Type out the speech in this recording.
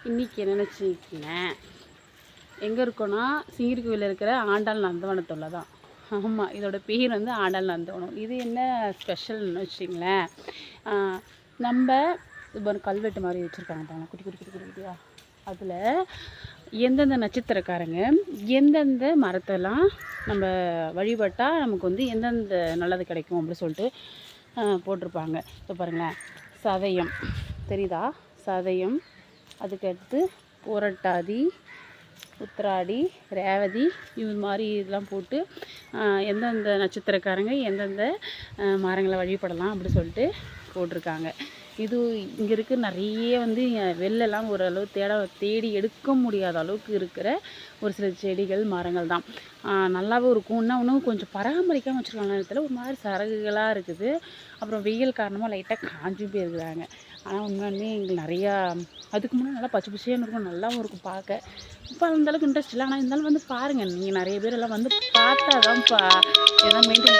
இன்றைக்கி என்ன நினச்சிக்கினேன், எங்கே இருக்கோன்னா சிங்கிரிக்கோவிலில் இருக்கிற ஆண்டாள் நந்தவனத்தில் தான். ஆமாம், இதோட பேர் வந்து ஆண்டாள் நந்தவனம். இது என்ன ஸ்பெஷல்னு வச்சிங்களேன், நம்ம இப்போ ஒரு கல்வெட்டு மாதிரி வச்சுருக்காங்க பாருங்க, குட்டி குட்டி குட்டி குட்டி குட்டியா. அதில் எந்தெந்த நட்சத்திரக்காரங்க எந்தெந்த மரத்தெல்லாம் நம்ம வழிபட்டால் நமக்கு வந்து எந்தெந்த நல்லது கிடைக்கும் அப்படின்னு சொல்லிட்டு போட்டிருப்பாங்க. இப்போ பாருங்களேன், சதயம் தெரியுதா? சதயம், அதுக்கடுத்து புரட்டாதி, உத்திராடி, ரேவதி, இது மாதிரி இதெல்லாம் போட்டு எந்தெந்த நட்சத்திரக்காரங்க எந்தெந்த மரங்களை வழிபடலாம் அப்படி சொல்லிட்டு போட்டிருக்காங்க. இது இங்கே இருக்க நிறைய வந்து வெளிலலாம் ஓரளவு தேடி எடுக்க முடியாத அளவுக்கு இருக்கிற ஒரு சில செடிகள் மரங்கள் தான். நல்லாவும் இருக்கும். இன்னும் கொஞ்சம் பராமரிக்காமல் வச்சுருக்காங்க நேரத்தில் ஒரு மாதிரி சரகுகளாக இருக்குது. அப்புறம் வெயில் காரணமாக லைட்டாக காஞ்சி போயிருக்கிறாங்க. ஆனால் உண்மையாலுமே எங்களுக்கு நிறையா அதுக்கு முன்னாடி நல்லா பச்சை பச்சையாக இருக்கும், நல்லாவும் இருக்கும் பார்க்க. இப்போ அந்தளவுக்கு இன்ட்ரெஸ்ட் இல்லை, ஆனால் இருந்தாலும் வந்து பாருங்கள், நீங்கள் நிறைய பேர் எல்லாம் வந்து பார்த்தா தான் எதாவது மெயின்டைன்